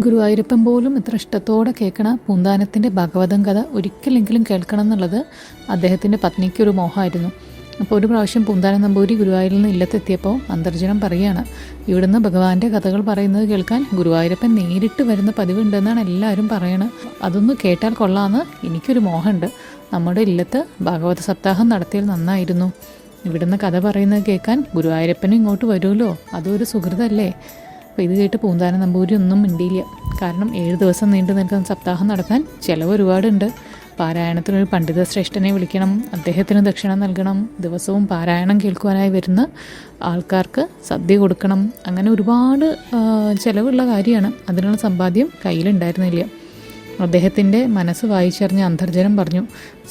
ഗുരുവായൂരപ്പൻ പോലും ഇത്ര ഇഷ്ടത്തോടെ കേൾക്കണ പൂന്താനത്തിൻ്റെ ഭാഗവതം കഥ ഒരിക്കലെങ്കിലും കേൾക്കണം എന്നുള്ളത് അദ്ദേഹത്തിൻ്റെ പത്നിക്കൊരു മോഹമായിരുന്നു. അപ്പോൾ ഒരു പ്രാവശ്യം പൂന്താനം നമ്പൂരി ഗുരുവായൂരിൽ നിന്ന് ഇല്ലത്തെത്തിയപ്പോൾ അന്തർജനം പറയുകയാണ്, ഇവിടുന്ന് ഭഗവാന്റെ കഥകൾ പറയുന്നത് കേൾക്കാൻ ഗുരുവായൂരപ്പൻ നേരിട്ട് വരുന്ന പതിവുണ്ടെന്നാണ് എല്ലാവരും പറയണത്. അതൊന്ന് കേട്ടാൽ കൊള്ളാമെന്ന് എനിക്കൊരു മോഹമുണ്ട്. നമ്മുടെ ഇല്ലത്ത് ഭാഗവത സപ്താഹം നടത്തിയാൽ നന്നായിരുന്നു. ഇവിടുന്ന് കഥ പറയുന്നത് കേൾക്കാൻ ഗുരുവായൂരപ്പനും ഇങ്ങോട്ട് വരുമല്ലോ, അതൊരു സുഹൃതല്ലേ. അപ്പോൾ ഇത് കേട്ട് പൂന്താനം നമ്പൂരി ഒന്നും മിണ്ടിയില്ല. കാരണം 7 ദിവസം നീണ്ടു നിൽക്കുന്ന സപ്താഹം നടത്താൻ ചിലവ് ഒരുപാടുണ്ട്. പാരായണത്തിനൊരു പണ്ഡിത ശ്രേഷ്ഠനെ വിളിക്കണം, അദ്ദേഹത്തിന് ദക്ഷിണ നൽകണം, ദിവസവും പാരായണം കേൾക്കുവാനായി വരുന്ന ആൾക്കാർക്ക് സദ്യ കൊടുക്കണം. അങ്ങനെ ഒരുപാട് ചിലവുള്ള കാര്യമാണ്. അതിനുള്ള സമ്പാദ്യം കയ്യിലുണ്ടായിരുന്നില്ല. അദ്ദേഹത്തിൻ്റെ മനസ്സ് വായിച്ചറിഞ്ഞ അന്തർജനം പറഞ്ഞു,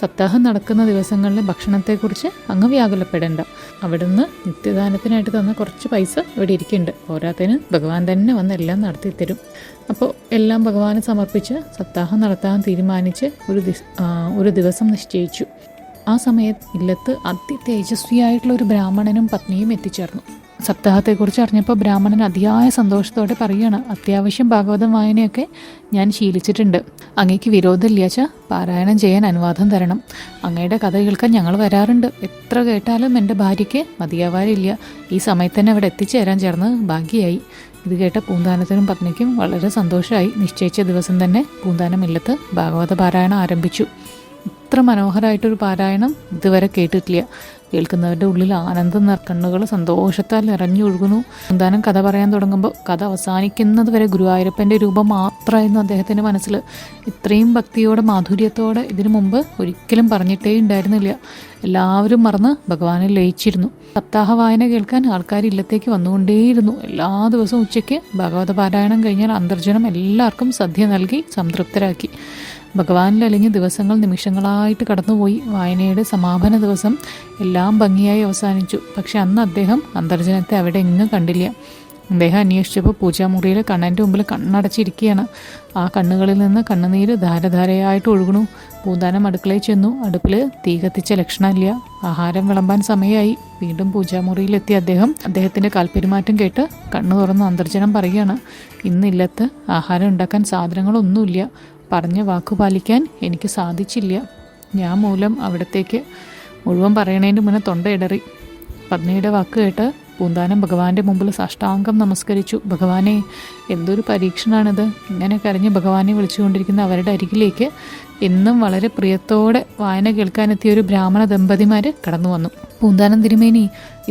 സപ്താഹം നടക്കുന്ന ദിവസങ്ങളിലെ ഭക്ഷണത്തെക്കുറിച്ച് അങ്ങ് വ്യാകുലപ്പെടേണ്ട. അവിടുന്ന് നിത്യദാനത്തിനായിട്ട് തന്ന കുറച്ച് പൈസ ഇവിടെ ഇരിക്കുന്നുണ്ട്. പോരാത്തതിന് ഭഗവാൻ തന്നെ വന്ന് എല്ലാം നടത്തിത്തരും. അപ്പോൾ എല്ലാം ഭഗവാന് സമർപ്പിച്ച് സപ്താഹം നടത്താൻ തീരുമാനിച്ച് ഒരു ദിവസം നിശ്ചയിച്ചു. ആ സമയത്ത് ഇല്ലത്ത് അതിതേജസ്വിയായിട്ടുള്ള ഒരു ബ്രാഹ്മണനും പത്നിയും എത്തിച്ചേർന്നു. സപ്താഹത്തെക്കുറിച്ച് അറിഞ്ഞപ്പോൾ ബ്രാഹ്മണൻ അതിയായ സന്തോഷത്തോടെ പറയുകയാണ്, അത്യാവശ്യം ഭാഗവതം വായനയൊക്കെ ഞാൻ ശീലിച്ചിട്ടുണ്ട്. അങ്ങേക്ക് വിരോധമില്ലാച്ച പാരായണം ചെയ്യാൻ അനുവാദം തരണം. അങ്ങയുടെ കഥ കേൾക്കാൻ ഞങ്ങൾ വരാറുണ്ട്. എത്ര കേട്ടാലും എൻ്റെ ഭാര്യയ്ക്ക് മതിയാവാറില്ല. ഈ സമയത്ത് തന്നെ അവിടെ എത്തിച്ചേരാൻ ചേർന്ന് ഭാഗ്യമായി. ഇത് കേട്ട പൂന്താനത്തിനും പത്നിക്കും വളരെ സന്തോഷമായി. നിശ്ചയിച്ച ദിവസം തന്നെ പൂന്താനം ഇല്ലത്ത് ഭാഗവത പാരായണം ആരംഭിച്ചു. ഇത്ര മനോഹരമായിട്ടൊരു പാരായണം ഇതുവരെ കേട്ടിട്ടില്ല. കേൾക്കുന്നവരുടെ ഉള്ളിൽ ആനന്ദം കണ്ണുകൾ സന്തോഷത്താൽ നിറഞ്ഞൊഴുകുന്നു. പൂന്താനം കഥ പറയാൻ തുടങ്ങുമ്പോൾ കഥ അവസാനിക്കുന്നത് വരെ ഗുരുവായൂരപ്പൻ്റെ രൂപം മാത്രമായിരുന്നു അദ്ദേഹത്തിൻ്റെ മനസ്സിൽ. ഇത്രയും ഭക്തിയോടെ മാധുര്യത്തോടെ ഇതിനു മുമ്പ് ഒരിക്കലും പറഞ്ഞിട്ടേ ഉണ്ടായിരുന്നില്ല. എല്ലാവരും മറന്ന് ഭഗവാനിൽ ലയിച്ചിരുന്നു. സപ്താഹ വായന കേൾക്കാൻ ആൾക്കാർ ഇല്ലത്തേക്ക് വന്നുകൊണ്ടേയിരുന്നു. എല്ലാ ദിവസവും ഉച്ചയ്ക്ക് ഭാഗവത പാരായണം കഴിഞ്ഞാൽ അന്തർജനം എല്ലാവർക്കും സദ്യ നൽകി സംതൃപ്തരാക്കി. ഭഗവാനിലലിഞ്ഞ് ദിവസങ്ങൾ നിമിഷങ്ങളായിട്ട് കടന്നുപോയി. വായനയുടെ സമാപന ദിവസം എല്ലാം ഭംഗിയായി അവസാനിച്ചു. പക്ഷെ അന്ന് അദ്ദേഹം അന്തർജനത്തെ അവിടെ എങ്ങും കണ്ടില്ല. അദ്ദേഹം അന്വേഷിച്ചപ്പോൾ പൂജാമുറിയിലെ കണ്ണൻ്റെ മുമ്പിൽ കണ്ണടച്ചിരിക്കുകയാണ്. ആ കണ്ണുകളിൽ നിന്ന് കണ്ണുനീര് ധാരധാരയായിട്ട് ഒഴുകണു. പൂന്താനം അടുക്കളയിൽ ചെന്നു. അടുപ്പിൽ തീ കത്തിച്ച ലക്ഷണമില്ല. ആഹാരം വിളമ്പാൻ സമയമായി. വീണ്ടും പൂജാമുറിയിലെത്തിയ അദ്ദേഹത്തിൻ്റെ കാൽപ്പെരുമാറ്റം കേട്ട് കണ്ണു തുറന്ന് അന്തർജനം പറയുകയാണ്, ഇന്നില്ലത്ത് ആഹാരം ഉണ്ടാക്കാൻ സാധനങ്ങളൊന്നുമില്ല. പറഞ്ഞ വാക്കു പാലിക്കാൻ എനിക്ക് സാധിച്ചില്ല. ഞാൻ മൂലം അവിടത്തേക്ക് മുഴുവൻ പറയണതിൻ്റെ മുന്നേ തൊണ്ട ഇടറി. പത്നിയുടെ വാക്ക് കേട്ട് പൂന്താനം ഭഗവാന്റെ മുമ്പിൽ സാഷ്ടാംഗം നമസ്കരിച്ചു. ഭഗവാനെ, എന്തൊരു പരീക്ഷണമാണിത്. ഇങ്ങനെ കരഞ്ഞ് ഭഗവാനെ വിളിച്ചുകൊണ്ടിരിക്കുന്ന അവരുടെ അരികിലേക്ക് എന്നും വളരെ പ്രിയത്തോടെ വായന കേൾക്കാനെത്തിയ ഒരു ബ്രാഹ്മണ ദമ്പതിമാർ കടന്നു വന്നു. പൂന്താനം തിരുമേനി,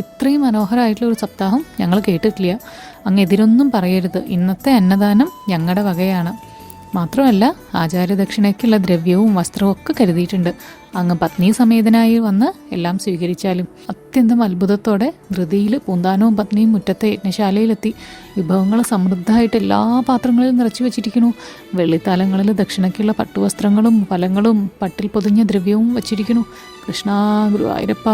ഇത്രയും മനോഹരമായിട്ടുള്ള ഒരു സപ്താഹം ഞങ്ങൾ കേട്ടിട്ടില്ല. അങ്ങ് എതിരൊന്നും പറയരുത്. ഇന്നത്തെ അന്നദാനം ഞങ്ങളുടെ വകയാണ്. മാത്രമല്ല ആചാര്യദക്ഷിണയ്ക്കുള്ള ദ്രവ്യവും വസ്ത്രവും ഒക്കെ കരുതിയിട്ടുണ്ട്. അങ്ങ് പത്നി സമേതനായി വന്ന് എല്ലാം സ്വീകരിച്ചാലും. അത്യന്തം അത്ഭുതത്തോടെ ധൃതിയിൽ പൂന്താനവും പത്നിയും മുറ്റത്തെ യജ്ഞശാലയിലെത്തി. വിഭവങ്ങൾ സമൃദ്ധമായിട്ട് എല്ലാ പാത്രങ്ങളിലും നിറച്ചു വെച്ചിരിക്കുന്നു. വെള്ളിത്താലങ്ങളിൽ ദക്ഷിണയ്ക്കുള്ള പട്ടുവസ്ത്രങ്ങളും ഫലങ്ങളും പട്ടിൽ പൊതിഞ്ഞ ദ്രവ്യവും വച്ചിരിക്കുന്നു. കൃഷ്ണ ഗുരുവായൂരപ്പ!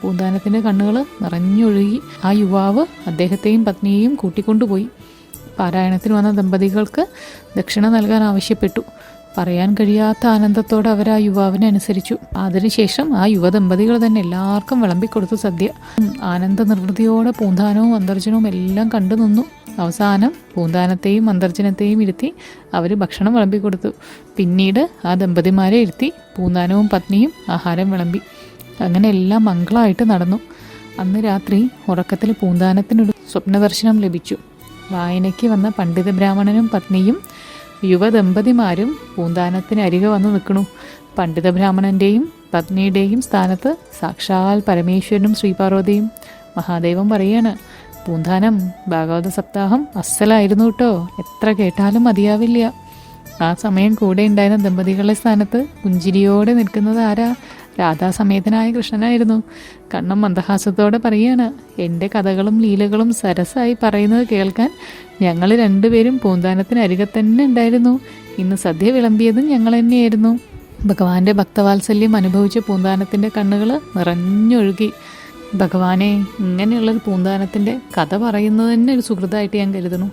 പൂന്താനത്തിൻ്റെ കണ്ണുകൾ നിറഞ്ഞൊഴുകി. ആ യുവാവ് അദ്ദേഹത്തെയും പത്നിയെയും കൂട്ടിക്കൊണ്ടുപോയി. പാരായണത്തിന് വന്ന ദമ്പതികൾക്ക് ദക്ഷിണ നൽകാൻ ആവശ്യപ്പെട്ടു. പറയാൻ കഴിയാത്ത ആനന്ദത്തോടെ അവർ ആ യുവാവിനെ അനുസരിച്ചു. അതിനുശേഷം ആ യുവദമ്പതികൾ തന്നെ എല്ലാവർക്കും വിളമ്പിക്കൊടുത്തു സദ്യ. ആനന്ദ നിർവൃതിയോടെ പൂന്താനവും അന്തർജനവും എല്ലാം കണ്ടു നിന്നു. അവസാനം പൂന്താനത്തെയും അന്തർജനത്തെയും ഇരുത്തി അവർ ഭക്ഷണം വിളമ്പിക്കൊടുത്തു. പിന്നീട് ആ ദമ്പതിമാരെ ഇരുത്തി പൂന്താനവും പത്നിയും ആഹാരം വിളമ്പി. അങ്ങനെ എല്ലാം മംഗളമായിട്ട് നടന്നു. അന്ന് രാത്രി ഉറക്കത്തിൽ പൂന്താനത്തിനൊരു സ്വപ്നദർശനം ലഭിച്ചു. വായനയ്ക്ക് വന്ന പണ്ഡിത ബ്രാഹ്മണനും പത്നിയും യുവദമ്പതിമാരും പൂന്താനത്തിന് അരികെ വന്ന് നിൽക്കണു. പണ്ഡിത ബ്രാഹ്മണൻ്റെയും പത്നിയുടെയും സ്ഥാനത്ത് സാക്ഷാൽ പരമേശ്വരനും ശ്രീപാർവതിയും. മഹാദേവൻ പറയാണ്, പൂന്താനം, ഭാഗവത സപ്താഹം അസ്സലായിരുന്നു കേട്ടോ. എത്ര കേട്ടാലും മതിയാവില്ല. ആ സമയം കൂടെ ഉണ്ടായിരുന്ന ദമ്പതികളുടെ സ്ഥാനത്ത് പുഞ്ചിരിയോടെ നിൽക്കുന്നത് ആരാ? രാധാസമേതനായ കൃഷ്ണനായിരുന്നു. കണ്ണം മന്ദഹാസത്തോടെ പറയാണ്, എൻ്റെ കഥകളും ലീലകളും സരസായി പറയുന്നത് കേൾക്കാൻ ഞങ്ങൾ രണ്ടുപേരും പൂന്താനത്തിന് അരികെ തന്നെ ഉണ്ടായിരുന്നു. ഇന്ന് സദ്യ വിളമ്പിയതും ഞങ്ങൾ തന്നെയായിരുന്നു. ഭഗവാന്റെ ഭക്തവാത്സല്യം അനുഭവിച്ച പൂന്താനത്തിൻ്റെ കണ്ണുകൾ നിറഞ്ഞൊഴുകി. ഭഗവാനെ, ഇങ്ങനെയുള്ളൊരു പൂന്താനത്തിൻ്റെ കഥ പറയുന്നത് തന്നെ ഒരു സുഹൃതമായിട്ട് ഞാൻ കരുതുന്നു.